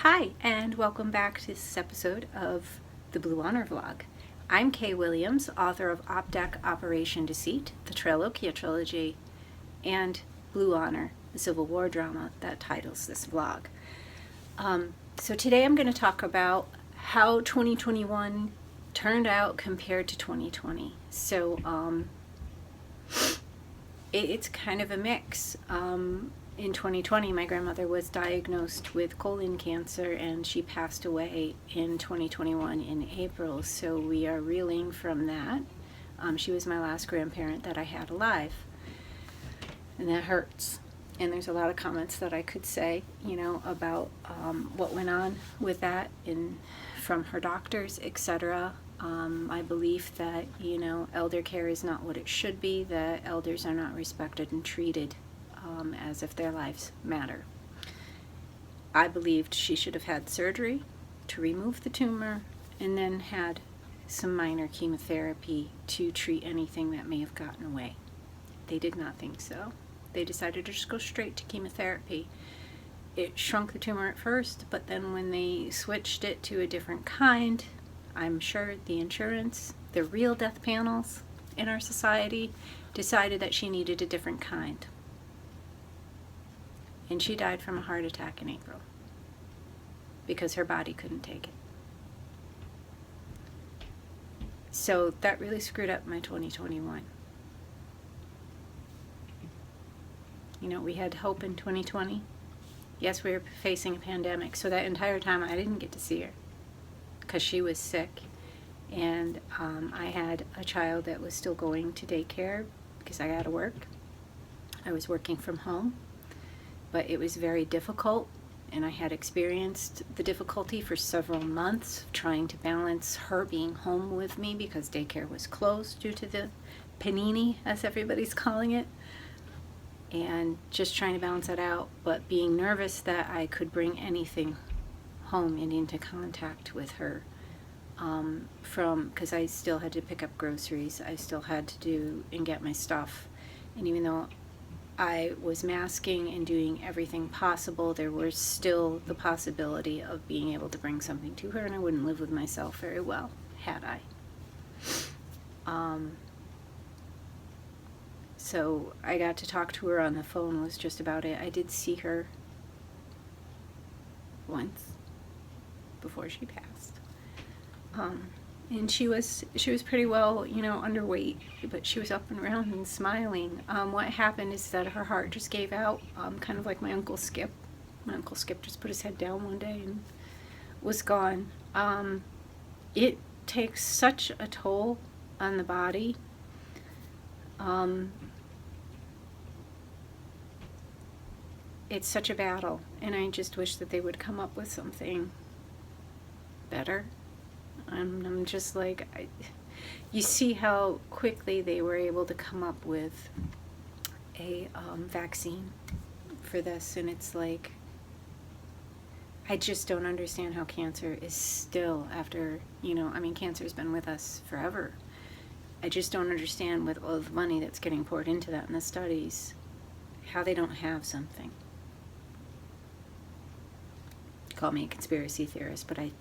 Hi, and welcome back to this episode of the Blue Honor Vlog. I'm Kay Williams, author of Opdeck Operation Deceit, the Trilochia Trilogy, and Blue Honor, the Civil War drama that titles this vlog. So today I'm going to talk about how 2021 turned out compared to 2020. So it's kind of a mix. In 2020, my grandmother was diagnosed with colon cancer and she passed away in 2021 in April, so we are reeling from that. She was my last grandparent that I had alive, and that hurts. And there's a lot of comments that I could say, about what went on with that from her doctors, etc. My belief that, elder care is not what it should be, that elders are not respected and treated as if their lives matter. I believed she should have had surgery to remove the tumor and then had some minor chemotherapy to treat anything that may have gotten away. They did not think so. They decided to just go straight to chemotherapy. It shrunk the tumor at first, but then when they switched it to a different kind, I'm sure the insurance, the real death panels in our society, decided that she needed a different kind. And she died from a heart attack in April because her body couldn't take it. So that really screwed up my 2021. We had hope in 2020. Yes, we were facing a pandemic, so that entire time I didn't get to see her because she was sick. And I had a child that was still going to daycare because I had to work. I was working from home. But it was very difficult, and I had experienced the difficulty for several months trying to balance her being home with me because daycare was closed due to the panini, as everybody's calling it, and just trying to balance that out, but being nervous that I could bring anything home and into contact with her because I still had to pick up groceries, I still had to do and get my stuff, and even though I was masking and doing everything possible, there was still the possibility of being able to bring something to her, and I wouldn't live with myself very well had I. So I got to talk to her on the phone was just about it. I did see her once before she passed. And she was pretty well, underweight, but she was up and around and smiling. What happened is that her heart just gave out, kind of like my Uncle Skip. My Uncle Skip just put his head down one day and was gone. It takes such a toll on the body. It's such a battle, and I just wish that they would come up with something better. I'm just like, you see how quickly they were able to come up with a vaccine for this, and it's like, I just don't understand how cancer is still after, cancer's been with us forever. I just don't understand, with all the money that's getting poured into that in the studies, how they don't have something. Call me a conspiracy theorist, but I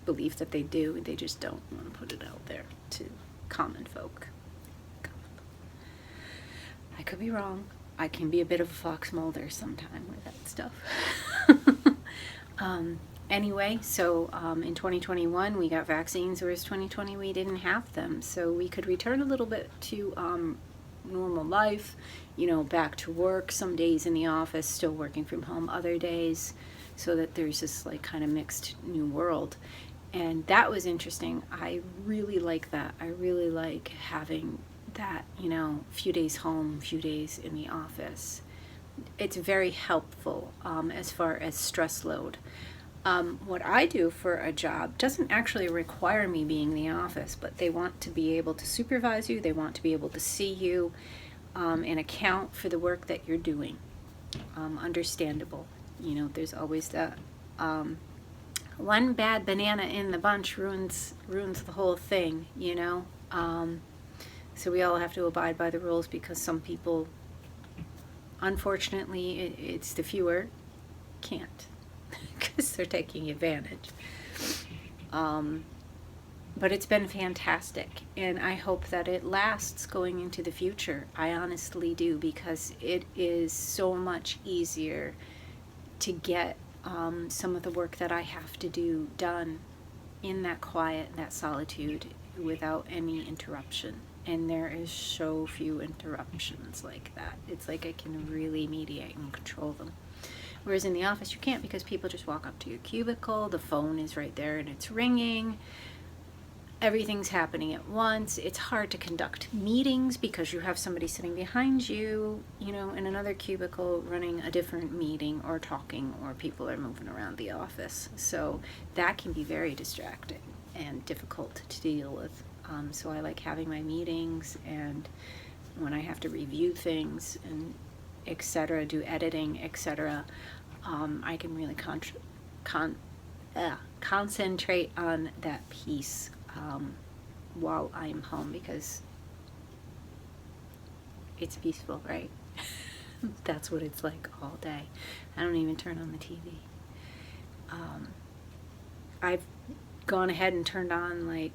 believe that they do. They just don't want to put it out there to common folk. I could be wrong. I can be a bit of a fox molder sometime with that stuff. Anyway, so in 2021 we got vaccines, whereas 2020 we didn't have them. So we could return a little bit to normal life, back to work, some days in the office, still working from home, other days, so that there's this like kind of mixed new world. And that was interesting. I really like that. I really like having that, few days home, few days in the office. It's very helpful as far as stress load. What I do for a job doesn't actually require me being in the office, but they want to be able to supervise you. They want to be able to see you and account for the work that you're doing. Understandable. There's always that one bad banana in the bunch ruins the whole thing, so we all have to abide by the rules because some people, unfortunately, it's the fewer, can't because they're taking advantage. But it's been fantastic, and I hope that it lasts going into the future. I honestly do, because it is so much easier to get some of the work that I have to do done in that quiet, that solitude, without any interruption. And there is so few interruptions like that. It's like I can really mediate and control them. Whereas in the office you can't, because people just walk up to your cubicle, the phone is right there and it's ringing. Everything's happening at once. It's hard to conduct meetings because you have somebody sitting behind you, in another cubicle running a different meeting or talking, or people are moving around the office. So that can be very distracting and difficult to deal with. So I like having my meetings, and when I have to review things and etc., do editing, etc., I can really concentrate on that piece while I'm home, because it's peaceful, right? That's what it's like all day. I don't even turn on the TV. I've gone ahead and turned on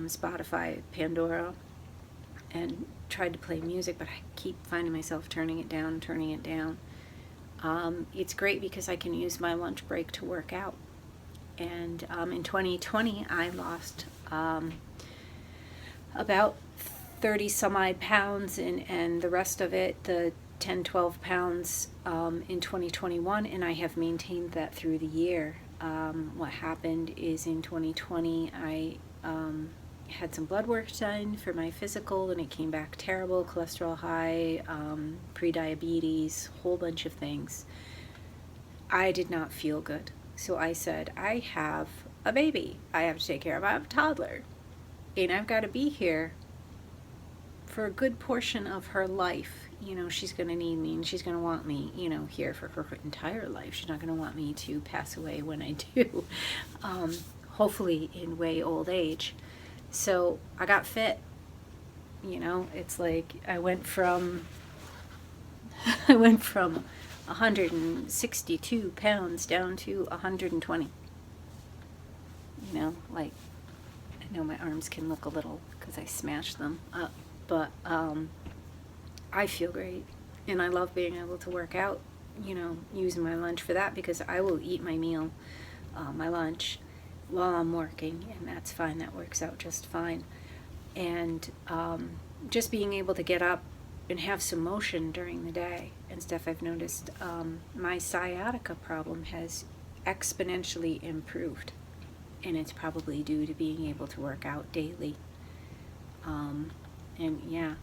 Spotify, Pandora, and tried to play music, but I keep finding myself turning it down. It's great because I can use my lunch break to work out. And in 2020, I lost about 30 some odd pounds, and the rest of it, the 10-12 pounds, in 2021, and I have maintained that through the year. What happened is in 2020 I had some blood work done for my physical, and it came back terrible, cholesterol high, pre-diabetes, whole bunch of things. I did not feel good. So I said, I have a baby I have to take care of. I have a toddler, and I've got to be here for a good portion of her life. She's going to need me, and she's going to want me, here for her entire life. She's not going to want me to pass away when I do, hopefully in way old age. So I got fit. It's like I went from 162 pounds down to 120. I know my arms can look a little because I smashed them up, but I feel great, and I love being able to work out, using my lunch for that, because I will eat my meal, my lunch, while I'm working, and that's fine. That works out just fine. And just being able to get up and have some motion during the day and stuff, I've noticed my sciatica problem has exponentially improved, and it's probably due to being able to work out daily. And yeah,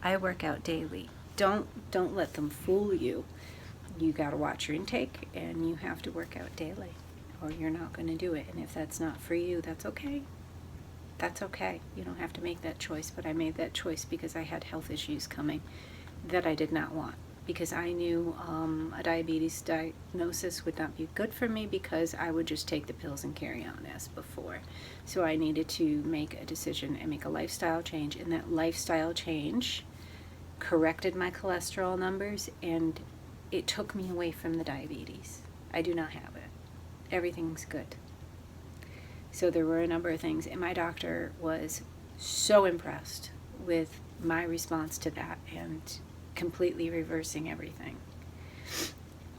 I work out daily. Don't let them fool you. You got to watch your intake, and you have to work out daily, or you're not going to do it. And if that's not for you, that's okay. That's okay. You don't have to make that choice, but I made that choice because I had health issues coming that I did not want, because I knew a diabetes diagnosis would not be good for me, because I would just take the pills and carry on as before. So I needed to make a decision and make a lifestyle change, and that lifestyle change corrected my cholesterol numbers, and it took me away from the diabetes. I do not have it. Everything's good. So there were a number of things, and my doctor was so impressed with my response to that and completely reversing everything.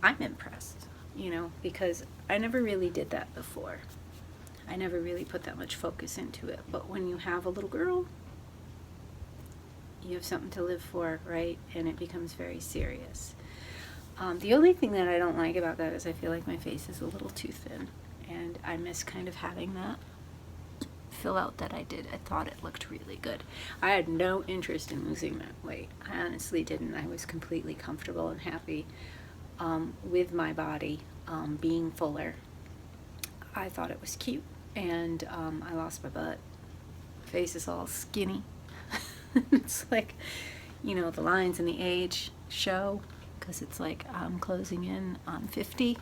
I'm impressed, because I never really did that before. I never really put that much focus into it. But when you have a little girl, you have something to live for, right? And it becomes very serious. The only thing that I don't like about that is I feel like my face is a little too thin, and I miss kind of having that fill out that I did. I thought it looked really good. I had no interest in losing that weight. I honestly didn't. I was completely comfortable and happy with my body being fuller. I thought it was cute, and I lost my butt. Face is all skinny. It's like, the lines in the age show, because it's like I'm closing in on 50,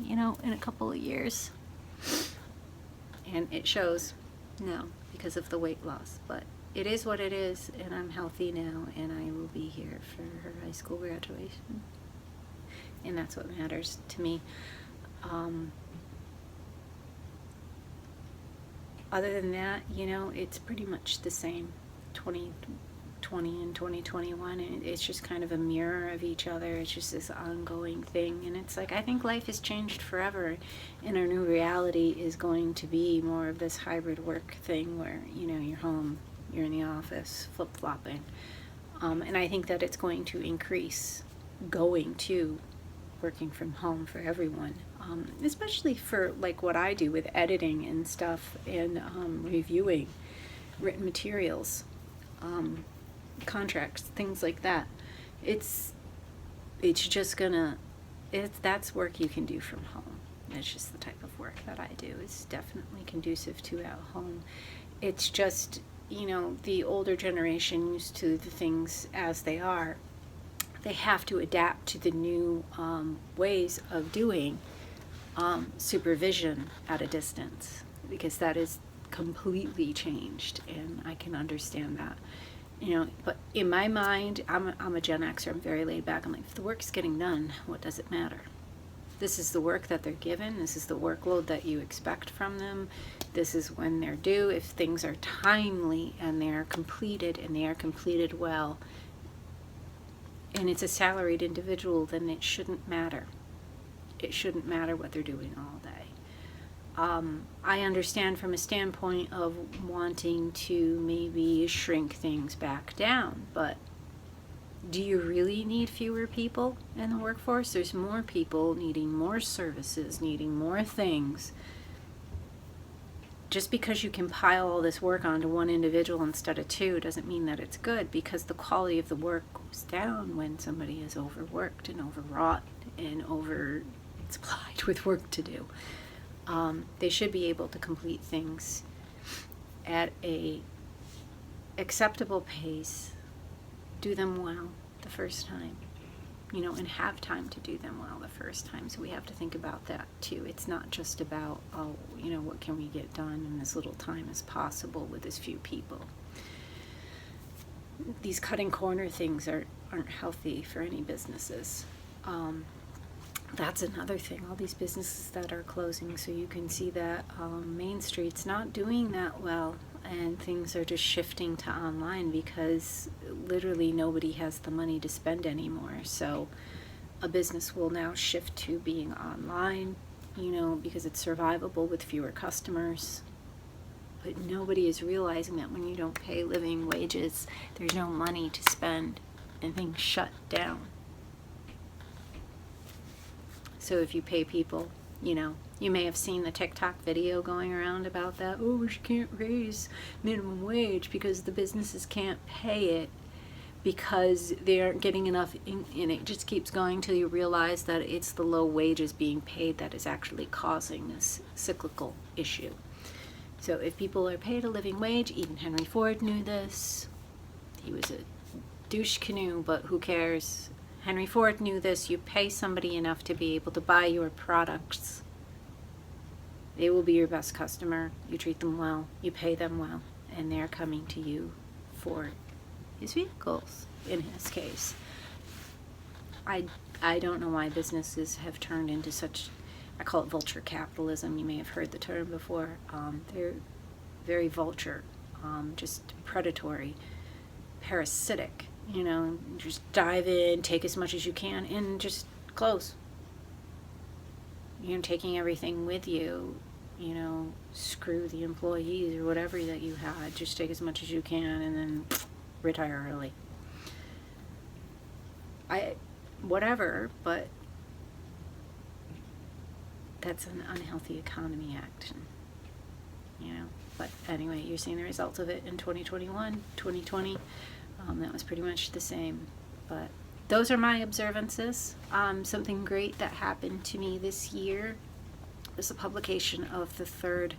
in a couple of years. And it shows now because of the weight loss. But it is what it is, and I'm healthy now, and I will be here for her high school graduation. And that's what matters to me. other than that, it's pretty much the same. 2020 and 2021, and it's just kind of a mirror of each other. It's just this ongoing thing, and it's like, I think life has changed forever, and our new reality is going to be more of this hybrid work thing where, you're home, you're in the office, flip-flopping. And I think that it's going to increase going to working from home for everyone, especially for like what I do with editing and stuff, and reviewing written materials, contracts, things like that. It's just gonna, that's work you can do from home. It's just the type of work that I do. It's definitely conducive to at home. It's just, the older generation used to the things as they are. They have to adapt to the new ways of doing supervision at a distance, because that is completely changed, and I can understand that. But in my mind, I'm a Gen Xer. I'm very laid back. I'm like, if the work's getting done, what does it matter? This is the work that they're given. This is the workload that you expect from them. This is when they're due. If things are timely and they are completed, and they are completed well, and it's a salaried individual, then it shouldn't matter. It shouldn't matter what they're doing all day. I understand from a standpoint of wanting to maybe shrink things back down, but do you really need fewer people in the workforce? There's more people needing more services, needing more things. Just because you can pile all this work onto one individual instead of two doesn't mean that it's good, because the quality of the work goes down when somebody is overworked and overwrought and oversupplied with work to do. They should be able to complete things at a acceptable pace, do them well the first time, and have time to do them well the first time. So we have to think about that too. It's not just about, what can we get done in as little time as possible with as few people. These cutting corner things aren't healthy for any businesses. That's another thing, all these businesses that are closing. So you can see that Main Street's not doing that well, and things are just shifting to online because literally nobody has the money to spend anymore. So a business will now shift to being online, because it's survivable with fewer customers. But nobody is realizing that when you don't pay living wages, there's no money to spend, and things shut down. So if you pay people, you may have seen the TikTok video going around about that. Oh, we can't raise minimum wage because the businesses can't pay it because they aren't getting enough, and it just keeps going till you realize that it's the low wages being paid that is actually causing this cyclical issue. So if people are paid a living wage, even Henry Ford knew this. He was a douche canoe, but who cares? Henry Ford knew this. You pay somebody enough to be able to buy your products. They will be your best customer. You treat them well. You pay them well. And they're coming to you for his vehicles, in his case. I don't know why businesses have turned into such, I call it vulture capitalism. You may have heard the term before. They're very vulture, just predatory, parasitic. Just dive in, take as much as you can, and just close. Taking everything with you, screw the employees or whatever that you had. Just take as much as you can and then retire early. Whatever, but that's an unhealthy economy action, But anyway, you're seeing the results of it in 2021, 2020. That was pretty much the same. But those are my observances. Something great that happened to me this year was the publication of the third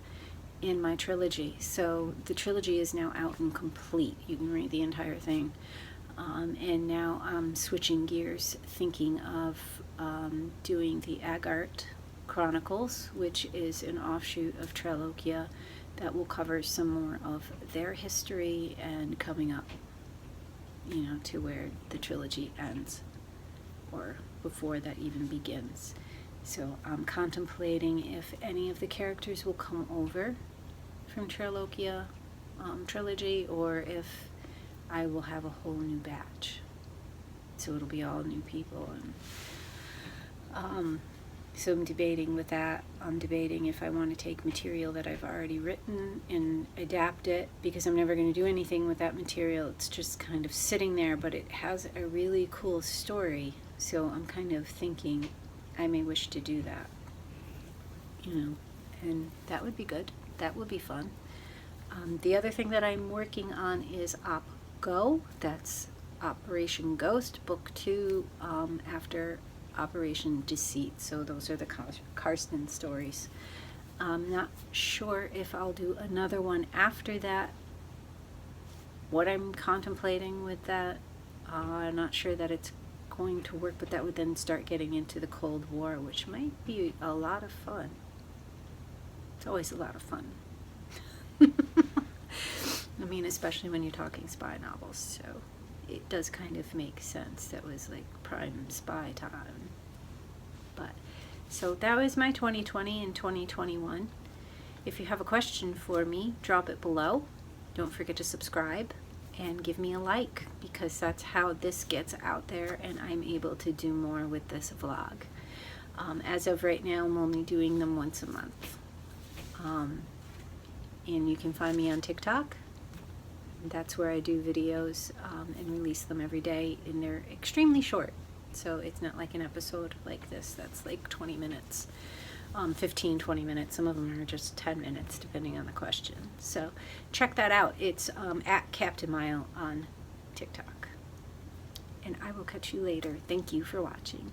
in my trilogy. So the trilogy is now out and complete. You can read the entire thing. And now I'm switching gears, thinking of doing the Agart Chronicles, which is an offshoot of Trilochia that will cover some more of their history and coming up, to where the trilogy ends, or before that even begins. So I'm contemplating if any of the characters will come over from Trilochia, Trilogy, or if I will have a whole new batch. So it'll be all new people. And so I'm debating with that. I'm debating if I want to take material that I've already written and adapt it, because I'm never going to do anything with that material. It's just kind of sitting there, but it has a really cool story. So I'm kind of thinking I may wish to do that, and that would be good. That would be fun. The other thing that I'm working on is opgo. That's Operation Ghost, Book 2, after Operation Deceit. So those are the Karsten stories. I'm not sure if I'll do another one after that. What I'm contemplating with that, I'm not sure that it's going to work, but that would then start getting into the Cold War, which might be a lot of fun. It's always a lot of fun. I mean, especially when you're talking spy novels, so it does kind of make sense. That was like prime spy time. But so that was my 2020 and 2021. If you have a question for me, drop it below. Don't forget to subscribe and give me a like, because that's how this gets out there and I'm able to do more with this vlog. As of right now, I'm only doing them once a month. And you can find me on TikTok. That's where I do videos and release them every day, and they're extremely short. So it's not like an episode like this that's like 20 minutes, 15, 20 minutes. Some of them are just 10 minutes depending on the question. So check that out. It's at Captain Mile on TikTok. And I will catch you later. Thank you for watching.